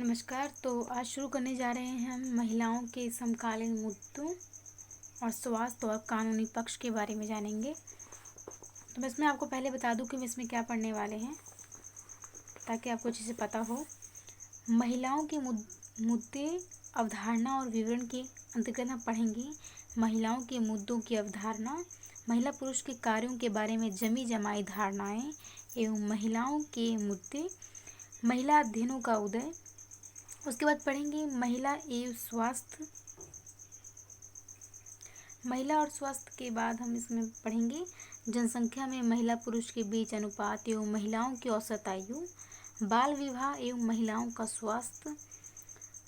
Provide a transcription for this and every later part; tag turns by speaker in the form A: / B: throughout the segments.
A: नमस्कार। तो आज शुरू करने जा रहे हैं हम महिलाओं के समकालीन मुद्दों और स्वास्थ्य और कानूनी पक्ष के बारे में जानेंगे। तो मैं इसमें आपको पहले बता दूं कि हम इसमें क्या पढ़ने वाले हैं ताकि आपको अच्छे से पता हो। महिलाओं के मुद्दे, अवधारणा और विवरण के अंतर्गत हम पढ़ेंगे महिलाओं के मुद्दों की अवधारणा, महिला पुरुष के कार्यों के बारे में जमी जमाई धारणाएं एवं महिलाओं के मुद्दे, महिला अध्ययनों का उदय। उसके बाद पढ़ेंगे महिला एवं स्वास्थ्य, महिला और स्वास्थ्य के बाद हम इसमें पढ़ेंगे जनसंख्या में महिला पुरुष के बीच अनुपात एवं महिलाओं की औसत आयु, बाल विवाह एवं महिलाओं का स्वास्थ्य,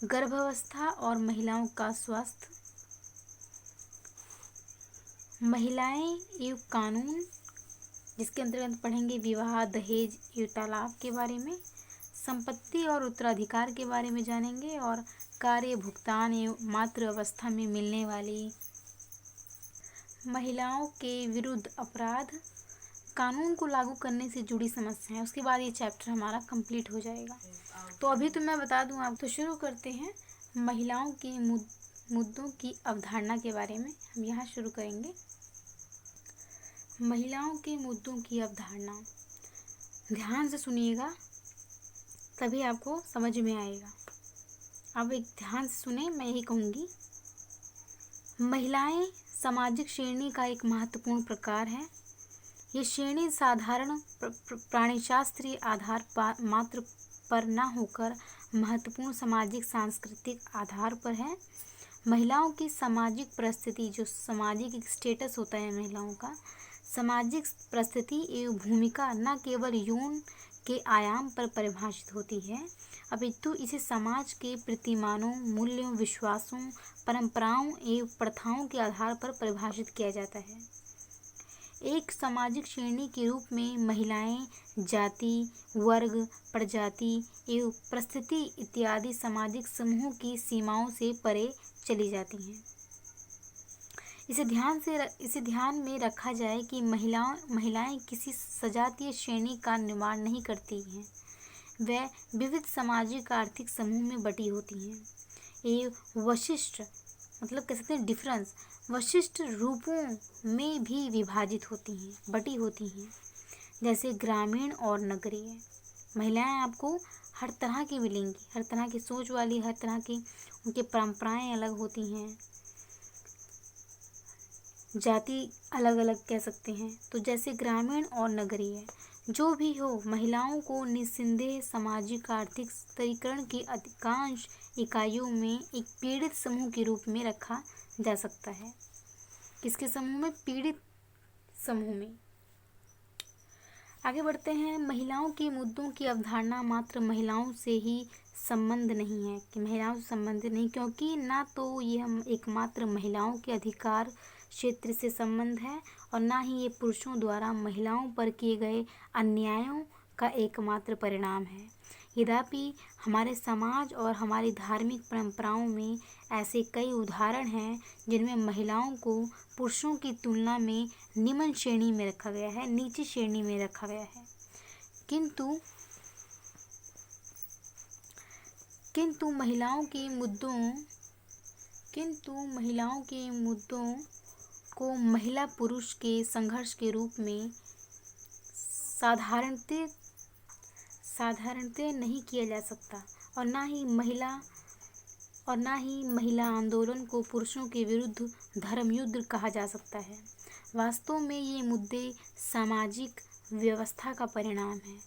A: गर्भावस्था और महिलाओं का स्वास्थ्य, महिलाएं एवं कानून, जिसके अंतर्गत पढ़ेंगे विवाह, दहेज एवं तलाक के बारे में, संपत्ति और उत्तराधिकार के बारे में जानेंगे और कार्य, भुगतान एवं मातृ अवस्था में मिलने वाली महिलाओं के विरुद्ध अपराध, कानून को लागू करने से जुड़ी समस्याएं। उसके बाद ये चैप्टर हमारा कंप्लीट हो जाएगा। तो अभी तो मैं बता दूं आप, तो शुरू करते हैं महिलाओं के मुद्दों की अवधारणा के बारे में। हम यहाँ शुरू करेंगे महिलाओं के मुद्दों की अवधारणा। ध्यान से सुनिएगा तभी आपको समझ में आएगा। अब एक ध्यान से सुने, मैं यही कहूँगी। महिलाएं सामाजिक श्रेणी का एक महत्वपूर्ण प्रकार है। ये श्रेणी साधारण प्राणीशास्त्रीय आधार मात्र पर न होकर महत्वपूर्ण सामाजिक सांस्कृतिक आधार पर है। महिलाओं की सामाजिक परिस्थिति, जो सामाजिक एक स्टेटस होता है महिलाओं का, सामाजिक परिस्थिति एवं भूमिका न केवल यौन के आयाम पर परिभाषित होती है, अपितु इसे समाज के प्रतिमानों, मूल्यों, विश्वासों, परंपराओं एवं प्रथाओं के आधार पर परिभाषित किया जाता है। एक सामाजिक श्रेणी के रूप में महिलाएं जाति, वर्ग, प्रजाति एवं परिस्थिति इत्यादि सामाजिक समूहों की सीमाओं से परे चली जाती हैं। इसे ध्यान में रखा जाए कि महिलाएं किसी सजातीय श्रेणी का निर्माण नहीं करती हैं। वह विविध सामाजिक आर्थिक समूह में बटी होती हैं एवं वशिष्ठ, मतलब कह सकते हैं डिफरेंस, वशिष्ठ रूपों में भी विभाजित होती हैं, बटी होती हैं। जैसे ग्रामीण और नगरीय महिलाएं आपको हर तरह की मिलेंगी, हर तरह की सोच वाली, हर तरह की उनकी परंपराएं अलग होती हैं, जाति अलग अलग कह सकते हैं। तो जैसे ग्रामीण और नगरीय जो भी हो, महिलाओं को निस्संदेह सामाजिक आर्थिक स्तरीकरण की अधिकांश इकाइयों में एक पीड़ित समूह के रूप में रखा जा सकता है। किसके समूह में? पीड़ित समूह में। आगे बढ़ते हैं। महिलाओं के मुद्दों की अवधारणा मात्र महिलाओं से ही संबंध नहीं है, कि महिलाओं से संबंधित नहीं, क्योंकि ना तो यह एकमात्र महिलाओं के अधिकार क्षेत्र से संबंध है और ना ही ये पुरुषों द्वारा महिलाओं पर किए गए अन्यायों का एकमात्र परिणाम है। यद्यपि हमारे समाज और हमारी धार्मिक परंपराओं में ऐसे कई उदाहरण हैं जिनमें महिलाओं को पुरुषों की तुलना में निम्न श्रेणी में रखा गया है, नीची श्रेणी में रखा गया है। किंतु महिलाओं के मुद्दों को महिला पुरुष के संघर्ष के रूप में साधारणतः नहीं किया जा सकता और ना ही महिला आंदोलन को पुरुषों के विरुद्ध धर्मयुद्ध कहा जा सकता है। वास्तव में ये मुद्दे सामाजिक व्यवस्था का परिणाम है।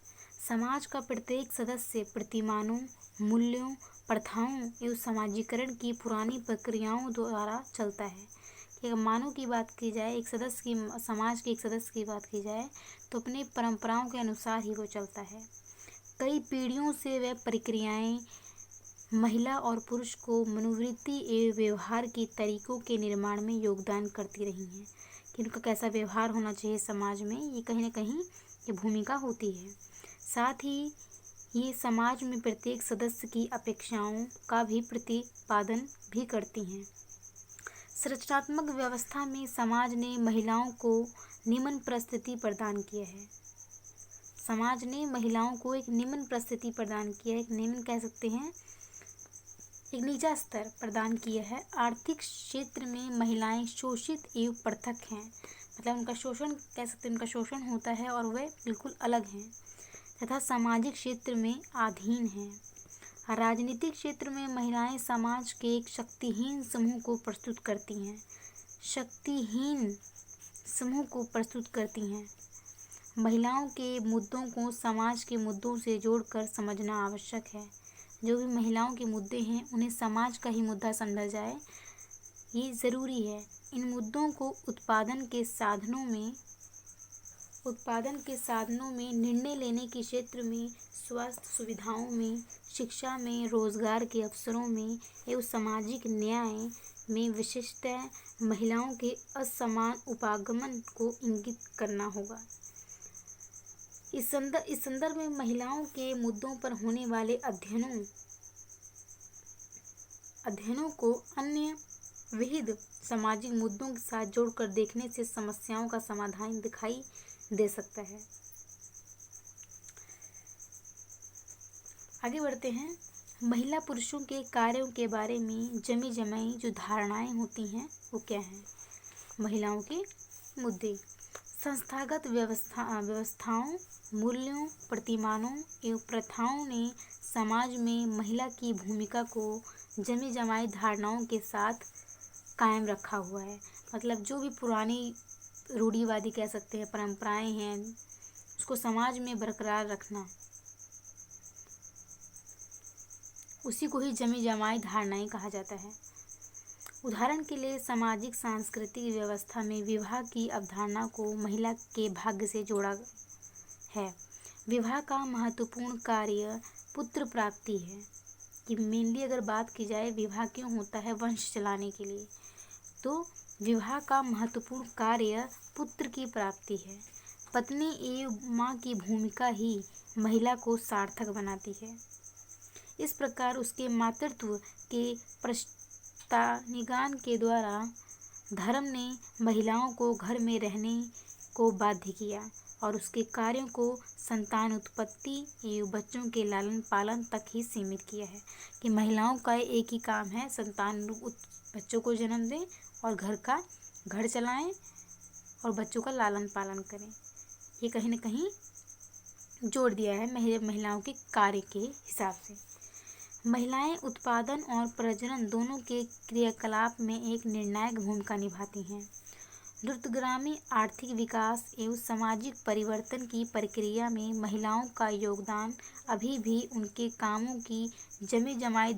A: समाज का प्रत्येक सदस्य प्रतिमानों, मूल्यों, प्रथाओं एवं समाजीकरण की पुरानी प्रक्रियाओं द्वारा चलता है। कि अगर मानव की बात की जाए, समाज के एक सदस्य की बात की जाए, तो अपने परंपराओं के अनुसार ही वो चलता है। कई पीढ़ियों से वह प्रक्रियाएं महिला और पुरुष को मनोवृत्ति एवं व्यवहार के तरीकों के निर्माण में योगदान करती रही हैं। कि उनका कैसा व्यवहार होना चाहिए समाज में, ये कहीं न कहीं ये भूमिका होती है। साथ ही ये समाज में प्रत्येक सदस्य की अपेक्षाओं का भी प्रतिपादन भी करती हैं। संरचनात्मक व्यवस्था में समाज ने महिलाओं को निम्न परिस्थिति प्रदान किया है। समाज ने महिलाओं को एक निम्न परिस्थिति प्रदान किया है, एक निम्न कह सकते हैं, एक नीचा स्तर प्रदान किया है। आर्थिक क्षेत्र में महिलाएं शोषित एवं पृथक हैं, मतलब उनका शोषण कह सकते हैं, उनका शोषण होता है और वे बिल्कुल अलग हैं, तथा सामाजिक क्षेत्र में अधीन हैं। राजनीतिक क्षेत्र में महिलाएं समाज के एक शक्तिहीन समूह को प्रस्तुत करती हैं, शक्तिहीन समूह को प्रस्तुत करती हैं। महिलाओं के मुद्दों को समाज के मुद्दों से जोड़कर समझना आवश्यक है। जो भी महिलाओं के मुद्दे हैं उन्हें समाज का ही मुद्दा समझा जाए, ये ज़रूरी है। इन मुद्दों को उत्पादन के साधनों में, निर्णय लेने के क्षेत्र में, स्वास्थ्य सुविधाओं में, शिक्षा में, रोजगार के अवसरों में एवं सामाजिक न्याय में विशेषतः महिलाओं के असमान उपागमन को इंगित करना होगा। इस संदर्भ में महिलाओं के मुद्दों पर होने वाले अध्ययनों को अन्य विविध सामाजिक मुद्दों के साथ जोड़कर देखने से समस्याओं का समाधान दिखाई दे सकता है। आगे बढ़ते हैं। महिला पुरुषों के कार्यों के बारे में जमी जमाई जो धारणाएं होती हैं वो क्या हैं? महिलाओं के मुद्दे संस्थागत व्यवस्थाओं, मूल्यों, प्रतिमानों एवं प्रथाओं ने समाज में महिला की भूमिका को जमी जमाई धारणाओं के साथ कायम रखा हुआ है। मतलब जो भी पुरानी रूढ़िवादी कह सकते हैं परंपराएं हैं, उसको समाज में बरकरार रखना, उसी को ही जमी जमाई धारणाएं कहा जाता है। उदाहरण के लिए सामाजिक सांस्कृतिक व्यवस्था में विवाह की अवधारणा को महिला के भाग्य से जोड़ा है। विवाह का महत्वपूर्ण कार्य पुत्र प्राप्ति है। कि मेनली अगर बात की जाए विवाह क्यों होता है, वंश चलाने के लिए, तो विवाह का महत्वपूर्ण कार्य पुत्र की प्राप्ति है। पत्नी एवं माँ की भूमिका ही महिला को सार्थक बनाती है। इस प्रकार उसके मातृत्व के प्रस्तानिगान के द्वारा धर्म ने महिलाओं को घर में रहने को बाध्य किया और उसके कार्यों को संतान उत्पत्ति एवं बच्चों के लालन पालन तक ही सीमित किया है। कि महिलाओं का एक ही काम है, बच्चों को जन्म दें और घर चलाएं और बच्चों का लालन पालन करें। ये कहीं न कहीं जोड़ दिया है महिलाओं के कार्य के हिसाब से। महिलाएं उत्पादन और प्रजनन दोनों के क्रियाकलाप में एक निर्णायक भूमिका निभाती हैं। द्रुतगामी आर्थिक विकास एवं सामाजिक परिवर्तन की प्रक्रिया में महिलाओं का योगदान अभी भी उनके कामों की जमी जमाई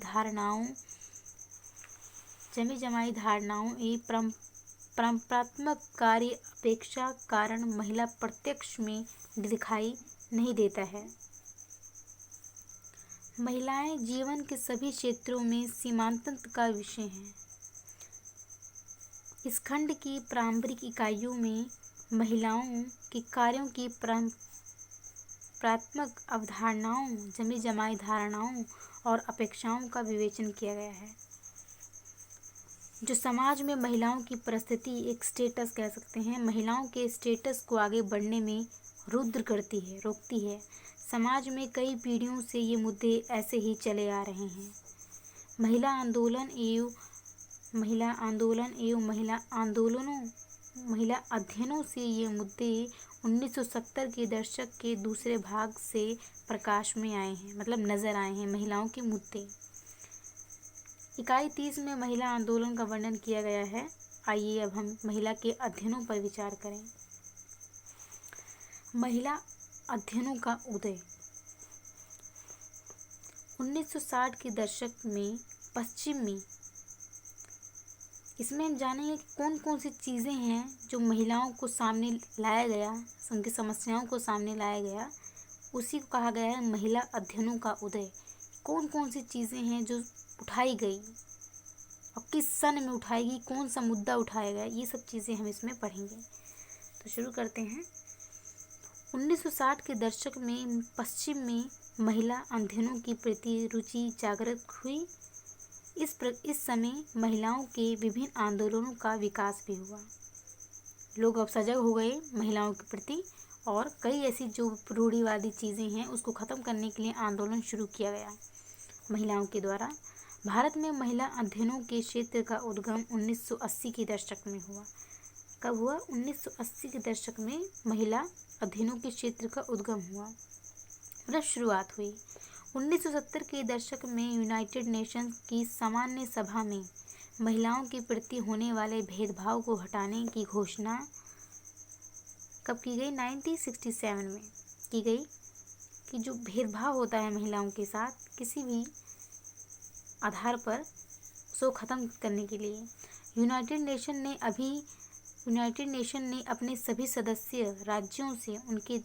A: धारणाओं एवं परंपरात्मक कार्य अपेक्षा कारण महिला प्रत्यक्ष में दिखाई नहीं देता है। महिलाएं जीवन के सभी क्षेत्रों में सीमांतन का विषय हैं। इस खंड की प्रारंभिक इकाइयों में महिलाओं के कार्यों की परंपरात्मक अवधारणाओं, जमी जमाई धारणाओं और अपेक्षाओं का विवेचन किया गया है, जो समाज में महिलाओं की परिस्थिति एक स्टेटस कह सकते हैं, महिलाओं के स्टेटस को आगे बढ़ने में रोकती है। समाज में कई पीढ़ियों से ये मुद्दे ऐसे ही चले आ रहे हैं। महिला अध्ययनों से ये मुद्दे 1970 के दशक के दूसरे भाग से प्रकाश में आए हैं, मतलब नजर आए हैं महिलाओं के मुद्दे। इकाई 30 में महिला आंदोलन का वर्णन किया गया है। आइए अब हम महिला के अध्ययनों पर विचार करें। महिला अध्ययनों का उदय 1960 के दशक में पश्चिम में। इसमें हम जानेंगे कि कौन कौन सी चीज़ें हैं जो महिलाओं को सामने लाया गया, उनकी समस्याओं को सामने लाया गया, उसी को कहा गया है महिला अध्ययनों का उदय। कौन कौन सी चीज़ें हैं जो उठाई गई और किस सन में उठाई गई, कौन सा मुद्दा उठाया गया, ये सब चीज़ें हम इसमें पढ़ेंगे। तो शुरू करते हैं। 1960 के दशक में पश्चिम में महिला अध्ययनों की प्रति रुचि जागृत हुई। इस समय महिलाओं के विभिन्न आंदोलनों का विकास भी हुआ। लोग अब सजग हो गए महिलाओं के प्रति और कई ऐसी जो रूढ़िवादी चीज़ें हैं उसको ख़त्म करने के लिए आंदोलन शुरू किया गया महिलाओं के द्वारा। भारत में महिला अध्ययनों के क्षेत्र का उद्गम 1980 के दशक में हुआ। कब हुआ? 1980 के दशक में महिला अध्ययनों के क्षेत्र का उद्गम हुआ, मतलब शुरुआत हुई। 1970 के दशक में यूनाइटेड नेशंस की सामान्य सभा में महिलाओं के प्रति होने वाले भेदभाव को हटाने की घोषणा कब की गई? 1967 में की गई कि जो भेदभाव होता है महिलाओं के साथ किसी भी आधार पर, उसको ख़त्म करने के लिए यूनाइटेड नेशन ने अपने सभी सदस्य राज्यों से उनके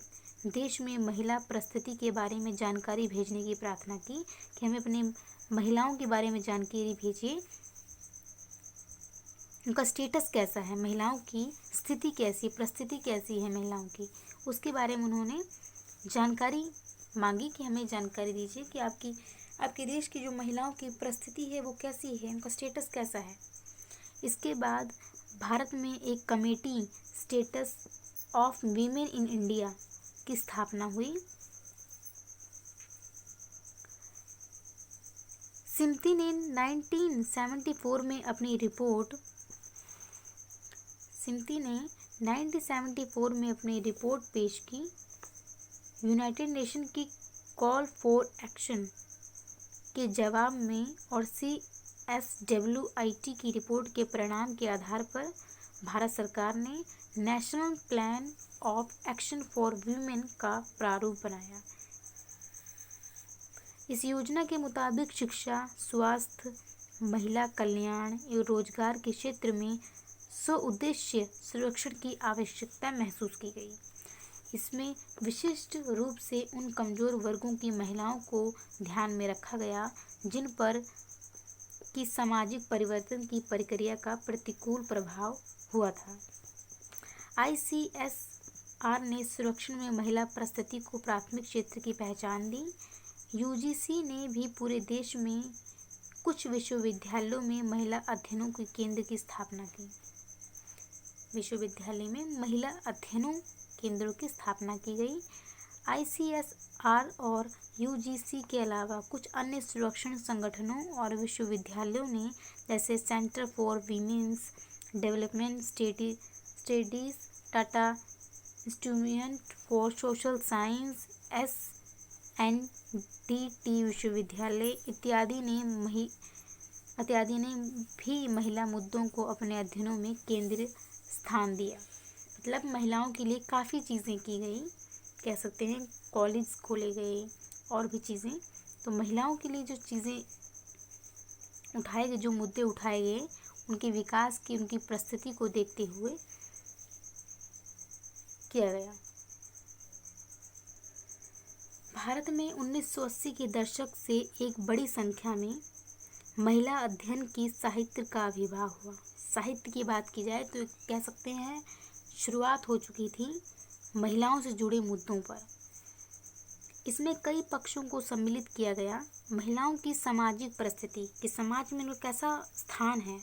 A: देश में महिला परिस्थिति के बारे में जानकारी भेजने की प्रार्थना की कि हमें अपने महिलाओं के बारे में जानकारी भेजिए, उनका स्टेटस कैसा है, महिलाओं की स्थिति कैसी, परिस्थिति कैसी है महिलाओं की, उसके बारे में उन्होंने जानकारी मांगी कि हमें जानकारी दीजिए कि आपके देश की जो महिलाओं की परिस्थिति है वो कैसी है, उनका स्टेटस कैसा है। इसके बाद भारत में एक committee status of women in India की स्थापना हुई। सिम्ती ने 1974 में अपनी रिपोर्ट पेश की। यूनाइटेड नेशन की कॉल फॉर एक्शन के जवाब में और CSWIT की रिपोर्ट के परिणाम के आधार पर भारत सरकार ने national plan of action for women का प्रारूप बनाया। इस योजना के मुताबिक शिक्षा, स्वास्थ्य, महिला कल्याण एवं रोजगार के क्षेत्र में स्वउद्देश्य संरक्षण की आवश्यकता महसूस की गई। इसमें विशिष्ट रूप से उन कमजोर वर्गों की महिलाओं को ध्यान में रखा गया जिन पर की सामाजिक परिवर्तन की प्रक्रिया का प्रतिकूल प्रभाव हुआ था। ICSR ने संरक्षण में महिला परिस्थिति को प्राथमिक क्षेत्र की पहचान दी। UGC ने भी पूरे देश में कुछ विश्वविद्यालयों में महिला अध्ययनों के केंद्र की स्थापना की। विश्वविद्यालय में महिला अध्ययनों केंद्रों की स्थापना की गई। ICSR और UGC के अलावा कुछ अन्य संरक्षण संगठनों और विश्वविद्यालयों ने जैसे centre for women's development studies, Tata institute for social science, SNDT विश्वविद्यालय इत्यादि ने भी महिला मुद्दों को अपने अध्ययनों में केंद्रीय स्थान दिया। मतलब महिलाओं के लिए काफ़ी चीज़ें की गई, कह सकते हैं कॉलेज खोले गए और भी चीज़ें। तो महिलाओं के लिए जो चीज़ें उठाए गए, जो मुद्दे उठाए गए, उनके विकास की, उनकी परिस्थिति को देखते हुए किया गया। भारत में 1980 के दशक से एक बड़ी संख्या में महिला अध्ययन की साहित्य का आविर्भाव हुआ। साहित्य की बात की जाए तो कह सकते हैं शुरुआत हो चुकी थी महिलाओं से जुड़े मुद्दों पर। इसमें कई पक्षों को सम्मिलित किया गया। महिलाओं की सामाजिक परिस्थिति कि समाज में उनका कैसा स्थान है,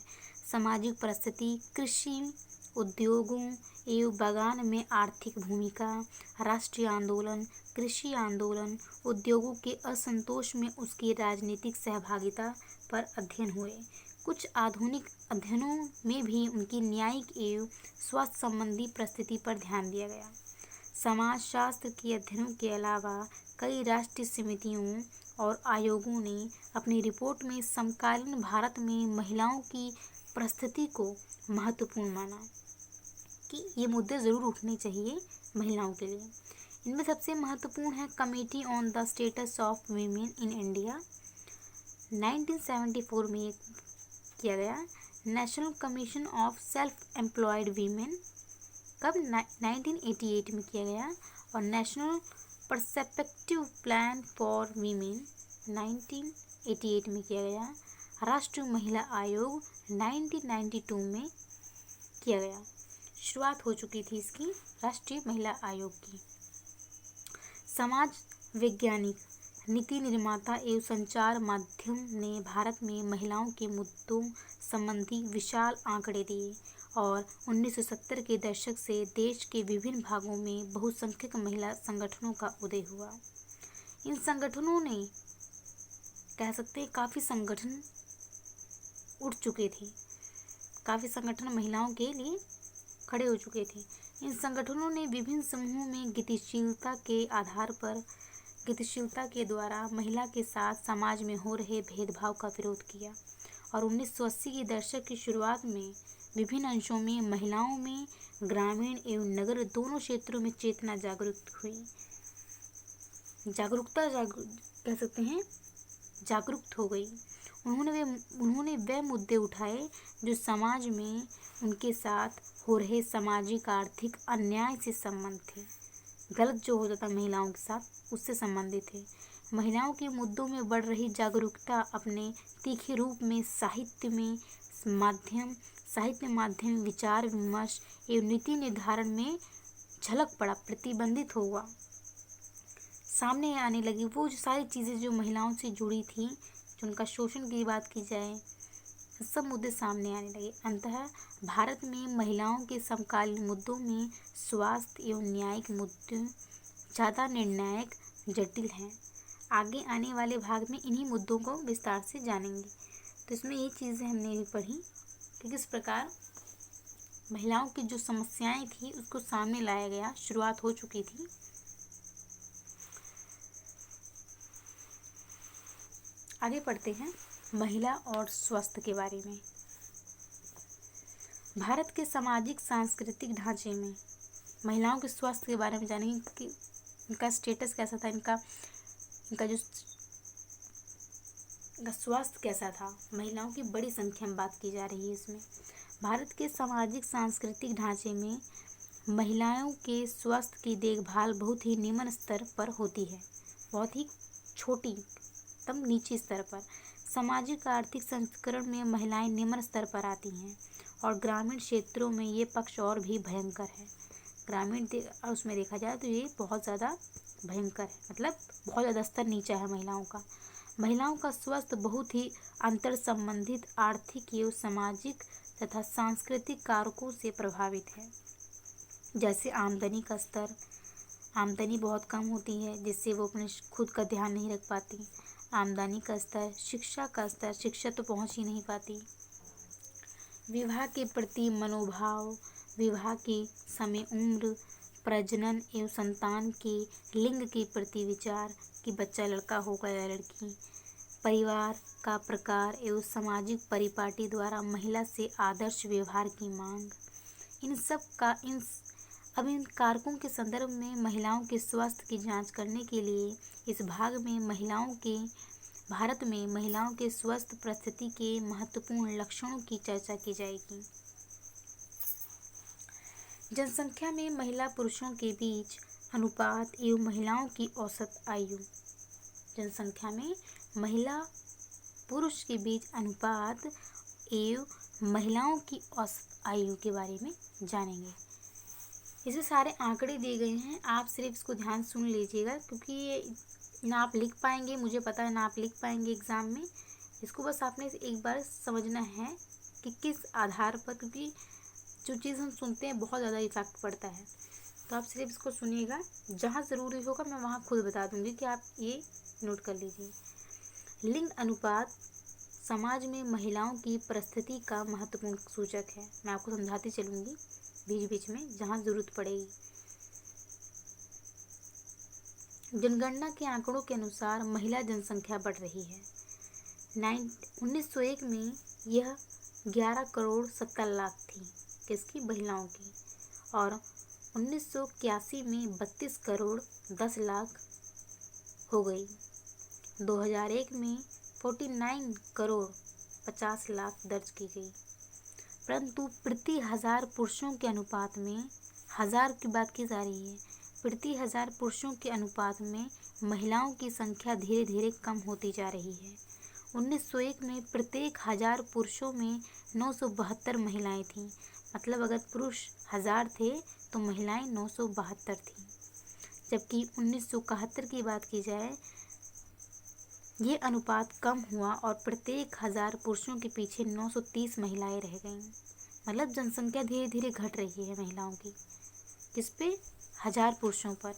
A: सामाजिक परिस्थिति, कृषि, उद्योगों एवं बागान में आर्थिक भूमिका, राष्ट्रीय आंदोलन, कृषि आंदोलन, उद्योगों के असंतोष में उसकी राजनीतिक सहभागिता पर अध्ययन हुए। कुछ आधुनिक अध्ययनों में भी उनकी न्यायिक एवं स्वास्थ्य संबंधी परिस्थिति पर ध्यान दिया गया। समाजशास्त्र के अध्ययनों के अलावा कई राष्ट्रीय समितियों और आयोगों ने अपनी रिपोर्ट में समकालीन भारत में महिलाओं की परिस्थिति को महत्वपूर्ण माना कि ये मुद्दे ज़रूर उठने चाहिए महिलाओं के लिए। इनमें सबसे महत्वपूर्ण है committee on the status of women in India, 1974 में किया गया। National commission of self employed women कब? 1988 में किया गया। और national perspective plan for women 1988 में किया गया। राष्ट्रीय महिला आयोग 1992 में किया गया। शुरुआत हो चुकी थी इसकी, राष्ट्रीय महिला आयोग की। समाज वैज्ञानिक, नीति निर्माता एवं संचार माध्यम ने भारत में महिलाओं के मुद्दों संबंधी विशाल आंकड़े दिए और 1970 के दशक से देश के विभिन्न भागों में बहुसंख्यक महिला संगठनों का उदय हुआ। इन संगठनों ने कह सकते हैं काफ़ी संगठन उठ चुके थे, काफ़ी संगठन महिलाओं के लिए खड़े हो चुके थे। इन संगठनों ने विभिन्न समूहों में गतिशीलता के आधार पर गतिशीलता के द्वारा महिला के साथ समाज में हो रहे भेदभाव का विरोध किया और 1980 के दशक की शुरुआत में विभिन्न अंशों में महिलाओं में ग्रामीण एवं नगर दोनों क्षेत्रों में चेतना जागरूक हुई। कह सकते हैं जागरूक हो गई। उन्होंने वे मुद्दे उठाए जो समाज में उनके साथ हो रहे सामाजिक आर्थिक अन्याय से संबंध थे। गलत जो होता था महिलाओं के साथ उससे संबंधित थे। महिलाओं के मुद्दों में बढ़ रही जागरूकता अपने तीखे रूप में साहित्य माध्यम विचार विमर्श एवं नीति निर्धारण में झलक पड़ा, प्रतिबंधित हुआ, सामने आने लगी। वो जो सारी चीज़ें जो महिलाओं से जुड़ी थी, जो उनका शोषण की बात की जाए, सब मुद्दे सामने आने लगे। अंततः भारत में महिलाओं के समकालीन मुद्दों में स्वास्थ्य एवं न्यायिक मुद्दे ज़्यादा निर्णायक जटिल हैं। आगे आने वाले भाग में इन्हीं मुद्दों को विस्तार से जानेंगे। तो इसमें ये चीज़ें हमने भी पढ़ी कि किस प्रकार महिलाओं की जो समस्याएं थी उसको सामने लाया गया, शुरुआत हो चुकी थी। आगे पढ़ते हैं महिला और स्वास्थ्य के बारे में। भारत के सामाजिक सांस्कृतिक ढांचे में महिलाओं के स्वास्थ्य के बारे में जानेंगे कि इनका स्टेटस कैसा था, इनका स्वास्थ्य कैसा था। महिलाओं की बड़ी संख्या में बात की जा रही है इसमें। भारत के सामाजिक सांस्कृतिक ढांचे में महिलाओं के स्वास्थ्य की देखभाल बहुत ही निम्न स्तर पर होती है, बहुत ही छोटी एकदम नीचे स्तर पर। सामाजिक आर्थिक संस्करण में महिलाएं निम्न स्तर पर आती हैं और ग्रामीण क्षेत्रों में ये पक्ष और भी भयंकर है। उसमें देखा जाए तो ये बहुत ज़्यादा भयंकर है, मतलब बहुत ज़्यादा स्तर नीचा है महिलाओं का। महिलाओं का स्वास्थ्य बहुत ही अंतर संबंधित आर्थिक एवं सामाजिक तथा सांस्कृतिक कारकों से प्रभावित है। जैसे आमदनी का स्तर, आमदनी बहुत कम होती है जिससे वो अपने खुद का ध्यान नहीं रख पाती। आमदनी का स्तर, शिक्षा का स्तर, शिक्षा तो पहुंच ही नहीं पाती। विवाह के प्रति मनोभाव, विवाह के समय उम्र, प्रजनन एवं संतान के लिंग के प्रति विचार कि बच्चा लड़का होगा या लड़की, परिवार का प्रकार एवं सामाजिक परिपाटी द्वारा महिला से आदर्श व्यवहार की मांग, इन कारकों के संदर्भ में महिलाओं के स्वास्थ्य की जांच करने के लिए इस भाग में भारत में महिलाओं के स्वास्थ्य परिस्थिति के महत्वपूर्ण लक्षणों की चर्चा की जाएगी। जनसंख्या में महिला पुरुषों के बीच अनुपात एवं महिलाओं की औसत आयु। जनसंख्या में महिला पुरुष के बीच अनुपात एवं महिलाओं की औसत आयु के बारे में जानेंगे। इसमें सारे आंकड़े दिए गए हैं, आप सिर्फ इसको ध्यान सुन लीजिएगा क्योंकि ये ना आप लिख पाएंगे, मुझे पता है ना आप लिख पाएंगे एग्ज़ाम में। इसको बस आपने एक बार समझना है कि किस आधार पर, क्योंकि जो चीज़ हम सुनते हैं बहुत ज़्यादा इफेक्ट पड़ता है। तो आप सिर्फ इसको सुनिएगा, जहाँ ज़रूरी होगा मैं वहाँ खुद बता दूँगी कि आप ये नोट कर लीजिए। लिंग अनुपात समाज में महिलाओं की परिस्थिति का महत्वपूर्ण सूचक है। मैं आपको समझाती चलूँगी बीच बीच में जहाँ ज़रूरत पड़ेगी। जनगणना के आंकड़ों के अनुसार महिला जनसंख्या बढ़ रही है। 1901 में यह 11 करोड़ 70 लाख थी, किसकी? महिलाओं की, और 1981 में 32 करोड़ 10 लाख हो गई। 2001 में 49 करोड़ 50 लाख दर्ज की गई। परंतु प्रति हजार पुरुषों के अनुपात में, हजार की बात की जा रही है, प्रति हजार पुरुषों के अनुपात में महिलाओं की संख्या धीरे धीरे कम होती जा रही है। 1901 में प्रत्येक 1000 पुरुषों में 972 महिलाएं थीं। मतलब अगर पुरुष 1000 थे तो महिलाएं 972 थीं। जबकि 1971 की बात की जाए, ये अनुपात कम हुआ और प्रत्येक 1000 पुरुषों के पीछे 930 महिलाएं रह गईं। मतलब जनसंख्या धीरे धीरे घट रही है महिलाओं की, किस पे, 1000 पुरुषों पर।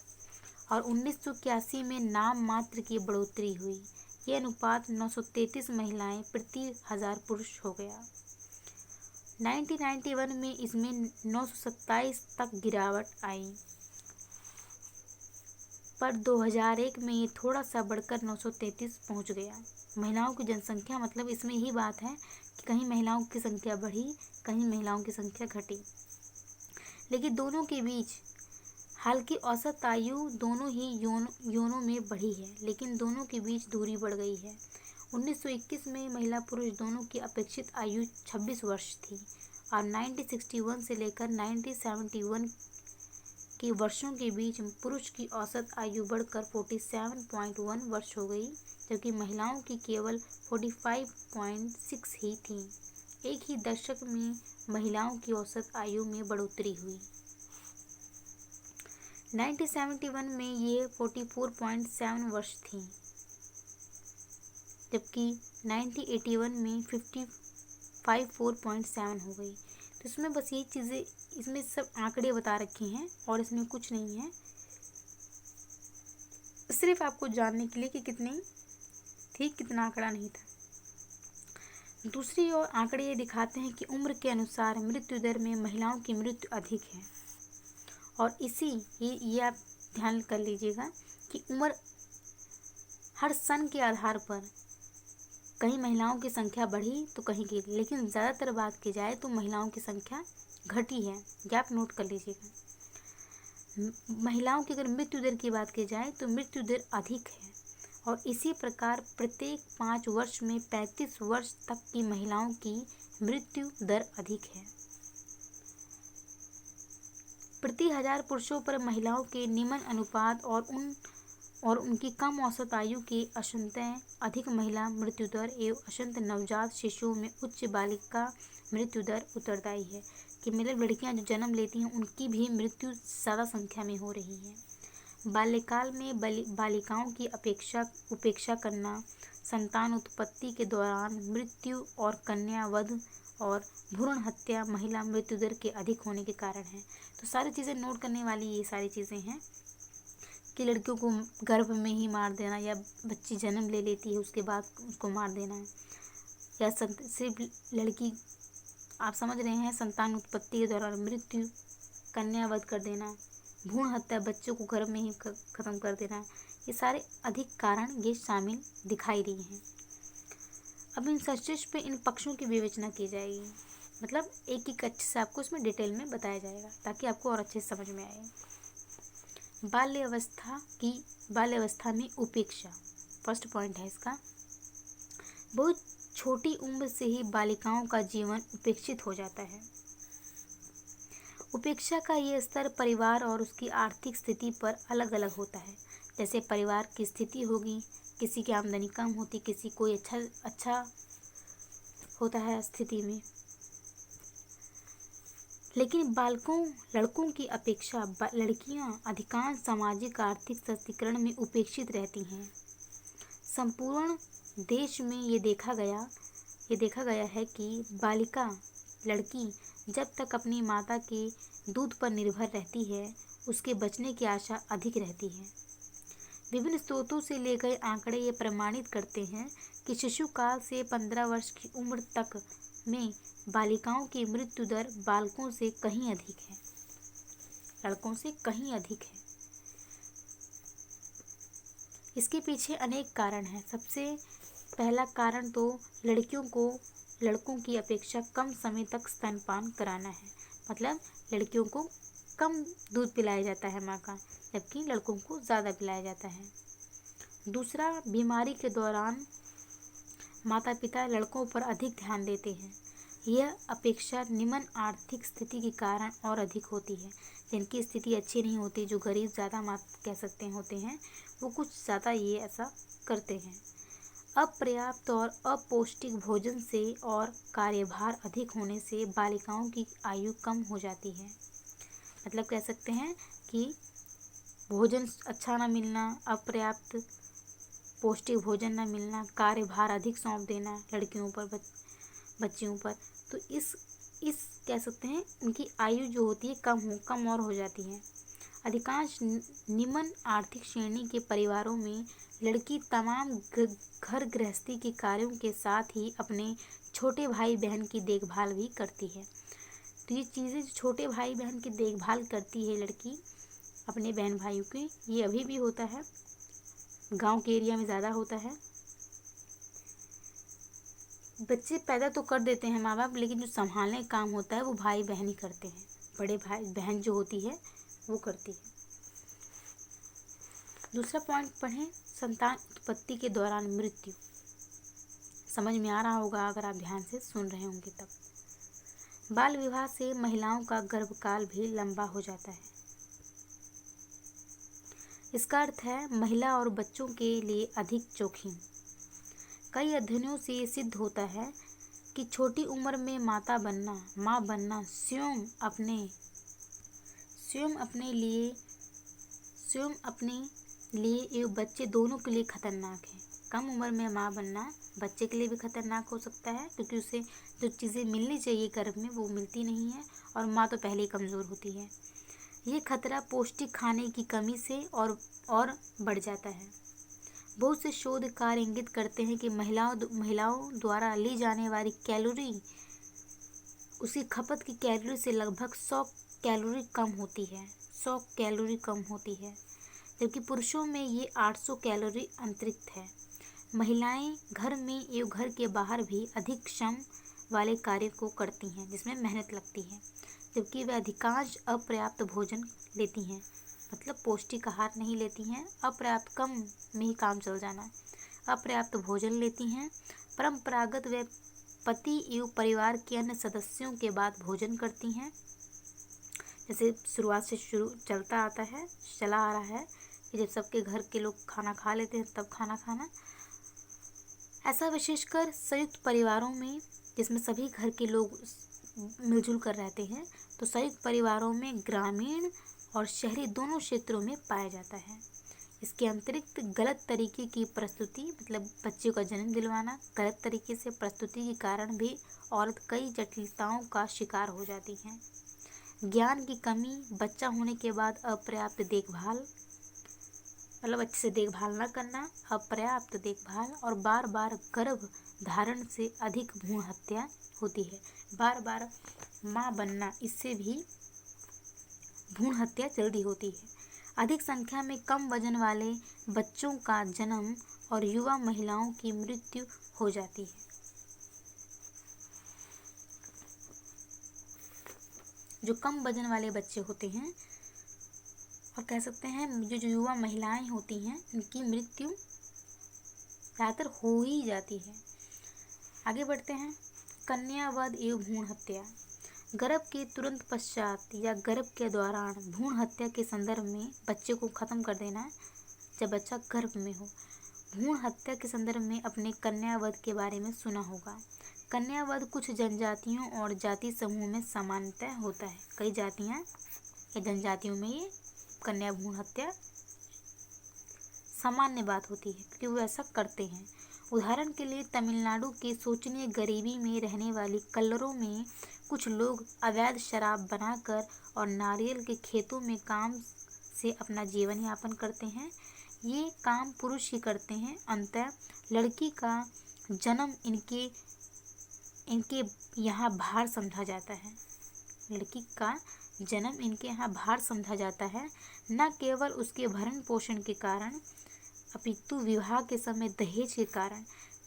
A: और 1981 में नाम मात्र की बढ़ोतरी हुई। यह अनुपात 933 महिलाएं प्रति 1000 पुरुष हो गया। 1991 में इसमें 927 तक गिरावट आई, पर 2001 में ये थोड़ा सा बढ़कर 933 पहुंच गया। महिलाओं की जनसंख्या, मतलब इसमें यही बात है कि कहीं महिलाओं की संख्या बढ़ी, कहीं महिलाओं की संख्या घटी। लेकिन दोनों के बीच, हालांकि औसत आयु दोनों ही योनों में बढ़ी है, लेकिन दोनों के बीच दूरी बढ़ गई है। 1921 में महिला पुरुष दोनों की अपेक्षित आयु 26 वर्ष थी और 1961 से लेकर 1971 के वर्षों के बीच पुरुष की औसत आयु बढ़कर 47.1 वर्ष हो गई, जबकि महिलाओं की केवल 45.6 ही थी। एक ही दशक में महिलाओं की औसत आयु में बढ़ोतरी हुई। 1971 में ये 44.7 वर्ष थी, जबकि 1981 में 54.7 हो गई। तो इसमें बस ये चीज़ें, इसमें सब आंकड़े बता रखे हैं और इसमें कुछ नहीं है, सिर्फ आपको जानने के लिए कि कितनी थी, कितना आंकड़ा नहीं था। दूसरी ओर आंकड़े ये दिखाते हैं कि उम्र के अनुसार मृत्यु दर में महिलाओं की मृत्यु अधिक है। और ये आप ध्यान कर लीजिएगा कि उम्र हर सन के आधार पर कहीं महिलाओं की संख्या बढ़ी तो कहीं की, लेकिन ज़्यादातर बात की जाए तो महिलाओं की संख्या घटी है। ये आप नोट कर लीजिएगा। महिलाओं की अगर मृत्यु दर की बात की जाए तो मृत्यु दर अधिक है, और इसी प्रकार प्रत्येक 5 वर्ष में 35 वर्ष तक की महिलाओं की मृत्यु दर अधिक है। प्रति 1000 पुरुषों पर महिलाओं के निम्न अनुपात और उनकी कम औसत आयु की अंशतः अधिक महिला मृत्यु दर एवं अंशतः नवजात शिशुओं में उच्च बालिका मृत्यु दर उत्तरदायी है, कि मतलब लड़कियां जो जन्म लेती हैं उनकी भी मृत्यु ज़्यादा संख्या में हो रही है। बाल्यकाल में बालिकाओं की उपेक्षा करना, संतान उत्पत्ति के दौरान मृत्यु और कन्या वध और भ्रूण हत्या महिला मृत्यु दर के अधिक होने के कारण है। तो सारी चीज़ें नोट करने वाली ये सारी चीज़ें हैं कि लड़कियों को गर्भ में ही मार देना, या बच्ची जन्म ले लेती है उसके बाद उसको मार देना है, या सिर्फ लड़की, आप समझ रहे हैं, संतान उत्पत्ति के दौरान मृत्यु, कन्या वध कर देना, भ्रूण हत्या, बच्चों को गर्भ में ही ख़त्म कर देना, ये सारे अधिक कारण ये शामिल दिखाई दिए हैं। अब इन सचेश पे इन पक्षों की विवेचना की जाएगी, मतलब एक एक अच्छे से आपको इसमें डिटेल में बताया जाएगा ताकि आपको और अच्छे से समझ में आए। बाल्यावस्था में उपेक्षा, फर्स्ट पॉइंट है इसका। बहुत छोटी उम्र से ही बालिकाओं का जीवन उपेक्षित हो जाता है। उपेक्षा का ये स्तर परिवार और उसकी आर्थिक स्थिति पर अलग अलग होता है। जैसे परिवार की स्थिति होगी, किसी की आमदनी कम होती, किसी कोई अच्छा होता है स्थिति में। लेकिन लड़कों की अपेक्षा लड़कियां अधिकांश सामाजिक आर्थिक सशक्तिकरण में उपेक्षित रहती हैं। संपूर्ण देश में ये देखा गया है कि लड़की जब तक अपनी माता के दूध पर निर्भर रहती है, उसके बचने की आशा अधिक रहती है। विभिन्न स्रोतों से लिए गए आंकड़े ये प्रमाणित करते हैं कि शिशु काल से 15 वर्ष की उम्र तक में बालिकाओं की मृत्यु दर बालकों से कहीं अधिक है, लड़कों से कहीं अधिक है। इसके पीछे अनेक कारण हैं। सबसे पहला कारण तो लड़कों की अपेक्षा कम समय तक स्तनपान कराना है, मतलब लड़कियों को कम दूध पिलाया जाता है माँ का, जबकि लड़कों को ज़्यादा पिलाया जाता है। दूसरा, बीमारी के दौरान माता पिता लड़कों पर अधिक ध्यान देते हैं। यह अपेक्षा निम्न आर्थिक स्थिति के कारण और अधिक होती है। जिनकी स्थिति अच्छी नहीं होती, जो गरीब ज़्यादा कह सकते होते हैं, वो कुछ ज़्यादा ये ऐसा करते हैं। अपर्याप्त और अपौष्टिक भोजन से और कार्यभार अधिक होने से बालिकाओं की आयु कम हो जाती है। मतलब कह सकते हैं कि भोजन अच्छा ना मिलना, अपर्याप्त पौष्टिक भोजन ना मिलना, कार्यभार अधिक सौंप देना लड़कियों पर, बच्चियों पर, तो इस इस कह सकते हैं उनकी आयु जो होती है कम और हो जाती है। अधिकांश निम्न आर्थिक श्रेणी के परिवारों में लड़की तमाम घर गृहस्थी के कार्यों के साथ ही अपने छोटे भाई बहन की देखभाल भी करती है। तो ये चीज़ें जो छोटे भाई बहन की देखभाल करती है लड़की अपने बहन भाइयों की, ये अभी भी होता है, गांव के एरिया में ज़्यादा होता है। बच्चे पैदा तो कर देते हैं माँ बाप, लेकिन जो संभालने का काम होता है वो भाई बहन ही करते हैं। बड़े भाई बहन जो होती है वो करती है। दूसरा पॉइंट पढ़ें, संतान उत्पत्ति के दौरान मृत्यु। समझ में आ रहा होगा अगर आप ध्यान से सुन रहे होंगे तब। बाल विवाह से महिलाओं का गर्भकाल भी लंबा हो जाता है। इसका अर्थ है महिला और बच्चों के लिए अधिक जोखिम। कई अध्ययनों से ये सिद्ध होता है कि छोटी उम्र में माँ बनना स्वयं अपने लिए एवं बच्चे दोनों के लिए खतरनाक है। कम उम्र में माँ बनना बच्चे के लिए भी खतरनाक हो सकता है, क्योंकि उसे जो चीज़ें मिलनी चाहिए गर्भ में वो मिलती नहीं है, और माँ तो पहले ही कमज़ोर होती है। ये खतरा पौष्टिक खाने की कमी से और बढ़ जाता है। बहुत से शोध कार्य इंगित करते हैं कि महिलाओं द्वारा ली जाने वाली कैलोरी उसी खपत की कैलोरी से लगभग 100 कैलोरी कम होती है, जबकि पुरुषों में ये 800 कैलोरी अतिरिक्त है। महिलाएं घर में एवं घर के बाहर भी अधिक श्रम वाले कार्य को करती हैं, जिसमें मेहनत लगती है, जबकि वे अधिकांश अपर्याप्त भोजन लेती हैं, मतलब पौष्टिक आहार नहीं लेती हैं। अपर्याप्त, कम में ही काम चल जाना, अपर्याप्त भोजन लेती हैं। परंपरागत वे पति एवं परिवार के अन्य सदस्यों के बाद भोजन करती हैं, जैसे शुरुआत से चला आ रहा है कि जब सबके घर के लोग खाना खा लेते हैं तब खाना खाना। ऐसा विशेषकर संयुक्त परिवारों में, जिसमें सभी घर के लोग मिलजुल कर रहते हैं, तो संयुक्त परिवारों में ग्रामीण और शहरी दोनों क्षेत्रों में पाया जाता है। इसके अतिरिक्त गलत तरीके की प्रस्तुति, मतलब बच्चों का जन्म दिलवाना, गलत तरीके से प्रस्तुति के कारण भी औरत कई जटिलताओं का शिकार हो जाती हैं। ज्ञान की कमी, बच्चा होने के बाद अपर्याप्त देखभाल, मतलब अच्छे से देखभाल न करना, अपर्याप्त देखभाल और बार बार गर्भ धारण से अधिक भ्रूण हत्या होती है। बार बार माँ बनना, इससे भी भ्रूण हत्या जल्दी होती है। अधिक संख्या में कम वजन वाले बच्चों का जन्म और युवा महिलाओं की मृत्यु हो जाती है। जो कम वजन वाले बच्चे होते हैं, और कह सकते हैं जो युवा महिलाएं होती हैं, उनकी मृत्यु ज़्यादातर हो ही जाती है। आगे बढ़ते हैं, कन्यावध एवं भ्रूण हत्या। गर्भ के तुरंत पश्चात या गर्भ के दौरान भ्रूण हत्या के संदर्भ में बच्चे को ख़त्म कर देना, जब बच्चा गर्भ में हो। भ्रूण हत्या के संदर्भ में अपने कन्यावध के बारे में सुना होगा। कन्यावध कुछ जनजातियों और जाति समूह में सामान्यतः होता है। कई जातियाँ या जनजातियों में ये कन्या भ्रूण हत्या सामान्य बात होती है, क्योंकि वो ऐसा करते हैं। उदाहरण के लिए तमिलनाडु के शोचनीय गरीबी में रहने वाली कल्लरों में कुछ लोग अवैध शराब बनाकर और नारियल के खेतों में काम से अपना जीवन यापन करते हैं। ये काम पुरुष ही करते हैं। अंततः लड़की का जन्म इनके यहाँ भार समझा जाता है। लड़की का जन्म इनके यहाँ भार समझा जाता है, न केवल उसके भरण पोषण के कारण, अपितु विवाह के समय दहेज के कारण।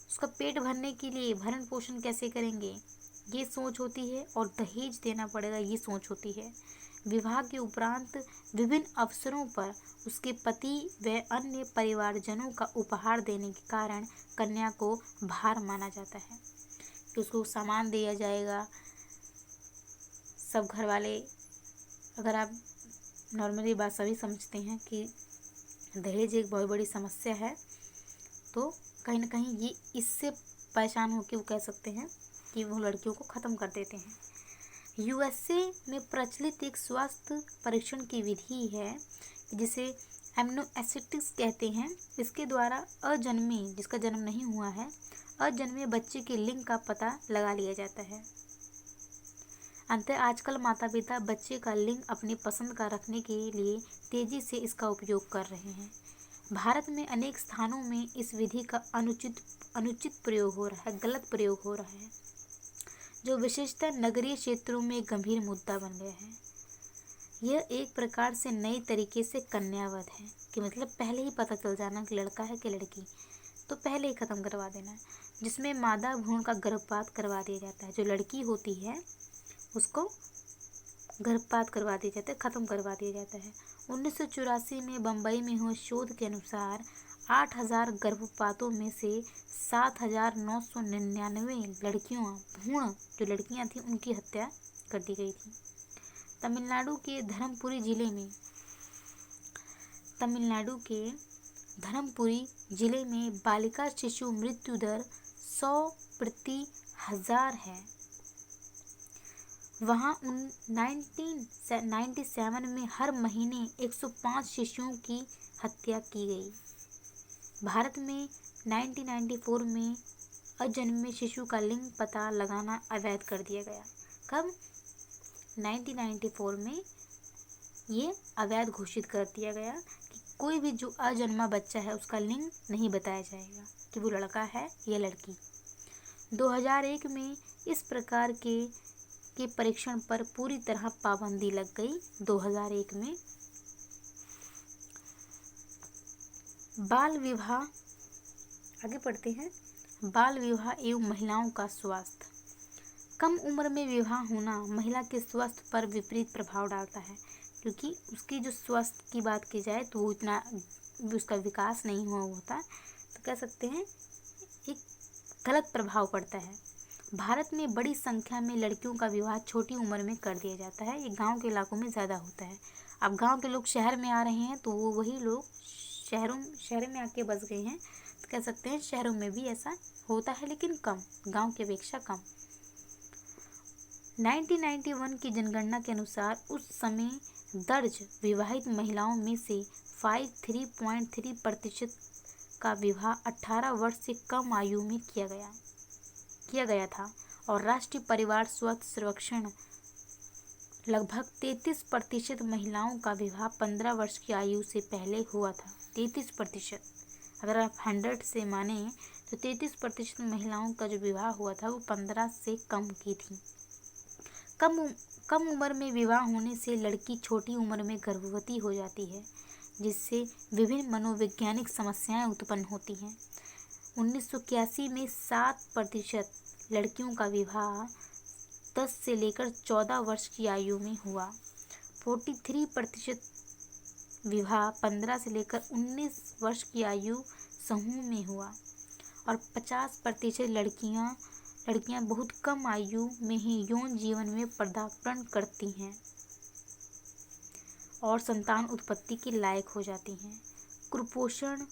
A: उसका पेट भरने के लिए भरण पोषण कैसे करेंगे, ये सोच होती है, और दहेज देना पड़ेगा, ये सोच होती है। विवाह के उपरांत विभिन्न अवसरों पर उसके पति व अन्य परिवारजनों का उपहार देने के कारण कन्या को भार माना जाता है, कि उसको सामान दिया जाएगा। सब घर वाले, अगर आप नॉर्मली बात सभी समझते हैं कि दहेज एक बहुत बड़ी समस्या है, तो कहीं ना कहीं ये इससे परेशान होकर वो कह सकते हैं कि वो लड़कियों को ख़त्म कर देते हैं। यूएसए में प्रचलित एक स्वास्थ्य परीक्षण की विधि है जिसे एमनोएसिटिक्स कहते हैं। इसके द्वारा अजन्मे, जिसका जन्म नहीं हुआ है, अजन्मे बच्चे के लिंग का पता लगा लिया जाता है। अंततः आजकल माता पिता बच्चे का लिंग अपनी पसंद का रखने के लिए तेजी से इसका उपयोग कर रहे हैं। भारत में अनेक स्थानों में इस विधि का अनुचित प्रयोग हो रहा है, गलत प्रयोग हो रहा है, जो विशेषतः नगरीय क्षेत्रों में गंभीर मुद्दा बन गया है। यह एक प्रकार से नई तरीके से कन्यावध है, कि मतलब पहले ही पता चल जाना कि लड़का है कि लड़की, तो पहले ही ख़त्म करवा देना, जिसमें मादा भ्रूण का गर्भपात करवा दिया जाता है। जो लड़की होती है उसको गर्भपात करवा दिया जाता है, ख़त्म करवा दिया जाता है। 1984 में बम्बई में हुए शोध के अनुसार 8000 गर्भपातों में से 7999 भ्रूण जो लड़कियां थीं उनकी हत्या कर दी गई थी। तमिलनाडु के धर्मपुरी जिले में बालिका शिशु मृत्यु दर 100 प्रति 1000 है। वहाँ 1997 में हर महीने 105 शिशुओं की हत्या की गई। भारत में 1994 में अजन्मे शिशु का लिंग पता लगाना अवैध कर दिया गया। कब? 1994 में ये अवैध घोषित कर दिया गया कि कोई भी जो अजन्मा बच्चा है उसका लिंग नहीं बताया जाएगा कि वो लड़का है या लड़की। 2001 में इस प्रकार के परीक्षण पर पूरी तरह पाबंदी लग गई। 2001 में बाल विवाह, आगे पढ़ते हैं, बाल विवाह एवं महिलाओं का स्वास्थ्य। कम उम्र में विवाह होना महिला के स्वास्थ्य पर विपरीत प्रभाव डालता है, क्योंकि उसकी जो स्वास्थ्य की बात की जाए तो वो इतना उसका विकास नहीं हुआ होता, तो कह सकते हैं एक गलत प्रभाव पड़ता है। भारत में बड़ी संख्या में लड़कियों का विवाह छोटी उम्र में कर दिया जाता है। ये गांव के इलाकों में ज़्यादा होता है। अब गांव के लोग शहर में आ रहे हैं तो वो वही लोग शहर में आके बस गए हैं, तो कह सकते हैं शहरों में भी ऐसा होता है, लेकिन कम, गांव की अपेक्षा कम। 1991 की जनगणना के अनुसार उस समय दर्ज विवाहित महिलाओं में से 53.3% का विवाह 18 वर्ष से कम आयु में किया गया था, और राष्ट्रीय परिवार स्वास्थ्य सर्वेक्षण लगभग 33% महिलाओं का विवाह 15 वर्ष की आयु से पहले हुआ था। 33%, अगर आप 100 से माने तो 33% महिलाओं का जो विवाह हुआ था वो 15 से कम की थी। कम उम्र में विवाह होने से लड़की छोटी उम्र में गर्भवती हो जाती है, जिससे विभिन्न मनोवैज्ञानिक समस्याएं उत्पन्न होती हैं। 1981 में 7% लड़कियों का विवाह 10 से लेकर 14 वर्ष की आयु में हुआ। 43% विवाह 15 से लेकर 19 वर्ष की आयु समूह में हुआ, और 50% लड़कियां बहुत कम आयु में ही यौन जीवन में पदार्पण करती हैं और संतान उत्पत्ति के लायक हो जाती हैं। कुपोषण,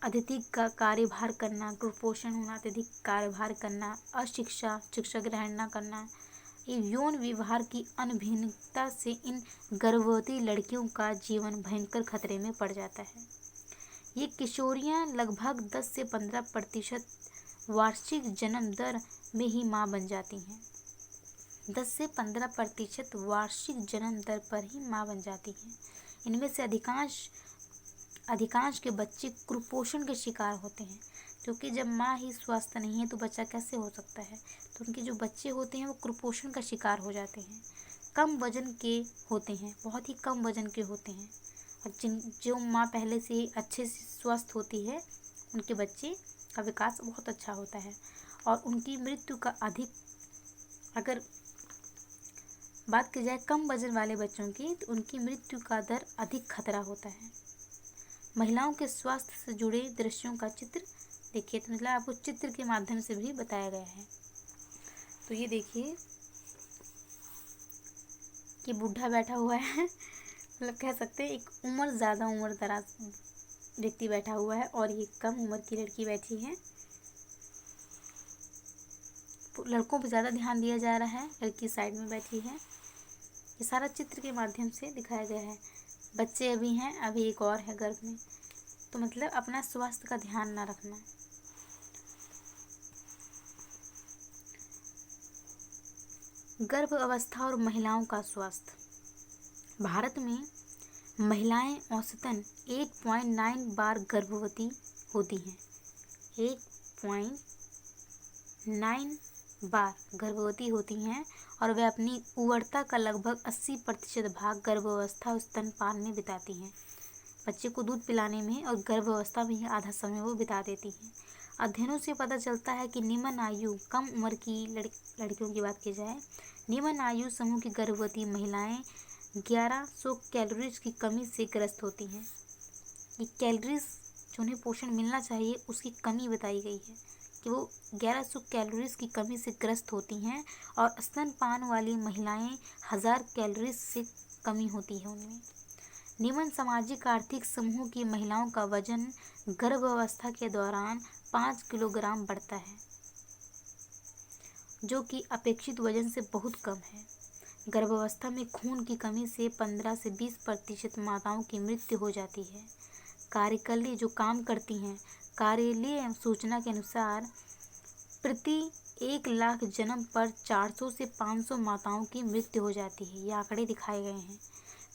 A: अत्यधिक कार्यभार करना, अशिक्षा, शिक्षा ग्रहण न करना, यौन व्यवहार की अनभिज्ञता से इन गर्भवती लड़कियों का जीवन भयंकर खतरे में पड़ जाता है। ये किशोरियां लगभग 10 से 15% वार्षिक जन्म दर में ही मां बन जाती हैं। 10 से 15% वार्षिक जन्म दर पर ही मां बन जाती हैं। इनमें से अधिकांश के बच्चे कुपोषण के शिकार होते हैं, क्योंकि जब माँ ही स्वस्थ नहीं है तो बच्चा कैसे हो सकता है। तो उनके जो बच्चे होते हैं वो कुपोषण का शिकार हो जाते हैं। कम वजन के होते हैं, बहुत ही कम वजन के होते हैं, और जो माँ पहले से ही अच्छे से स्वस्थ होती है उनके बच्चे का विकास बहुत अच्छा होता है, और उनकी मृत्यु का अगर बात की जाए कम वजन वाले बच्चों की, तो उनकी मृत्यु का दर अधिक खतरा होता है। महिलाओं के स्वास्थ्य से जुड़े दृश्यों का चित्र देखिए, तो मतलब आपको चित्र के माध्यम से भी बताया गया है। तो ये देखिए कि बूढ़ा बैठा हुआ है, मतलब कह सकते हैं एक ज़्यादा उम्र दराज व्यक्ति बैठा हुआ है, और ये कम उम्र की लड़की बैठी है। लड़कों पर ज़्यादा ध्यान दिया जा रहा है, लड़की साइड में बैठी है। ये सारा चित्र के माध्यम से दिखाया गया है। बच्चे अभी हैं, अभी एक और है गर्भ में, तो मतलब अपना स्वास्थ्य का ध्यान ना रखना। गर्भ अवस्था और महिलाओं का स्वास्थ्य। भारत में महिलाएं औसतन 8.9 बार गर्भवती होती हैं। 8.9 बार गर्भवती होती हैं और वे अपनी उर्वरता का लगभग 80% भाग गर्भावस्था और स्तनपान में बिताती हैं। बच्चे को दूध पिलाने में और गर्भावस्था में ही आधा समय वो बिता देती हैं। अध्ययनों से पता चलता है कि निम्न आयु कम उम्र की लड़कियों की बात की जाए, निम्न आयु समूह की गर्भवती महिलाएं 1100 कैलोरीज की कमी से ग्रस्त होती हैं। ये कैलोरीज जो उन्हें पोषण मिलना चाहिए उसकी कमी बताई गई है कि वो 1100 कैलोरीज की कमी से ग्रस्त होती हैं और स्तनपान वाली महिलाएं 1000 कैलोरीज से कमी होती है उनमें। निम्न सामाजिक आर्थिक समूह की महिलाओं का वजन गर्भावस्था के दौरान 5 किलोग्राम बढ़ता है, जो कि अपेक्षित वजन से बहुत कम है। गर्भावस्था में खून की कमी से 15 से 20% माताओं की मृत्यु हो जाती है। कार्यकली जो काम करती हैं, कार्यालय सूचना के अनुसार प्रति 1 लाख जन्म पर 400 से 500 माताओं की मृत्यु हो जाती है। ये आंकड़े दिखाए गए हैं।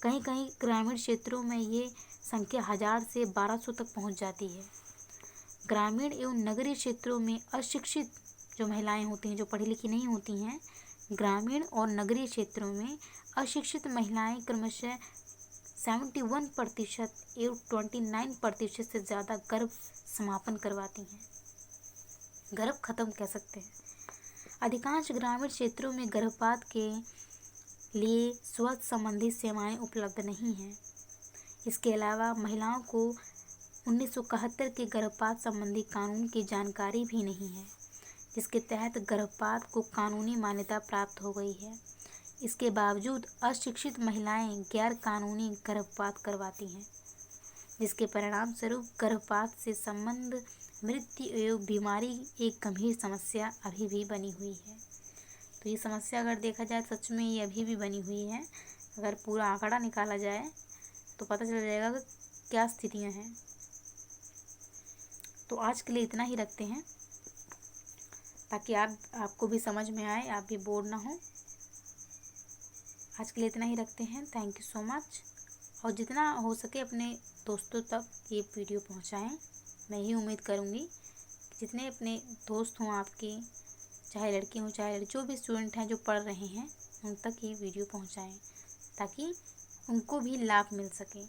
A: कहीं कहीं ग्रामीण क्षेत्रों में ये संख्या 1000 से 1200 तक पहुंच जाती है। ग्रामीण एवं नगरीय क्षेत्रों में अशिक्षित जो महिलाएं होती हैं, जो पढ़ी लिखी नहीं होती हैं, ग्रामीण और नगरीय क्षेत्रों में अशिक्षित महिलाएं क्रमशः 71% एवं 29% से ज़्यादा गर्भ समापन करवाती हैं, गर्भ खत्म कह सकते हैं। अधिकांश ग्रामीण क्षेत्रों में गर्भपात के लिए स्वास्थ्य संबंधी सेवाएं उपलब्ध नहीं हैं। इसके अलावा महिलाओं को 1971 के गर्भपात संबंधी कानून की जानकारी भी नहीं है, जिसके तहत गर्भपात को कानूनी मान्यता प्राप्त हो गई है। इसके बावजूद अशिक्षित महिलाएं गैर कानूनी गर्भपात करवाती हैं, जिसके परिणाम स्वरूप गर्भपात से संबंध मृत्यु एवं बीमारी एक गंभीर समस्या अभी भी बनी हुई है। तो ये समस्या अगर देखा जाए सच में ये अभी भी बनी हुई है। अगर पूरा आंकड़ा निकाला जाए तो पता चल जाएगा कि क्या स्थितियाँ हैं। तो आज के लिए इतना ही रखते हैं, ताकि आपको भी समझ में आए, आप भी बोर ना हो। आज के लिए इतना ही रखते हैं। Thank you so much. और जितना हो सके अपने दोस्तों तक ये वीडियो पहुंचाएं। मैं ही उम्मीद करूंगी कि जितने अपने दोस्त हों आपके, चाहे लड़के हों चाहे लड़के, जो भी स्टूडेंट हैं जो पढ़ रहे हैं, उन तक ये वीडियो पहुंचाएं, ताकि उनको भी लाभ मिल सके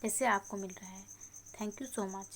A: जैसे आपको मिल रहा है। Thank you so much.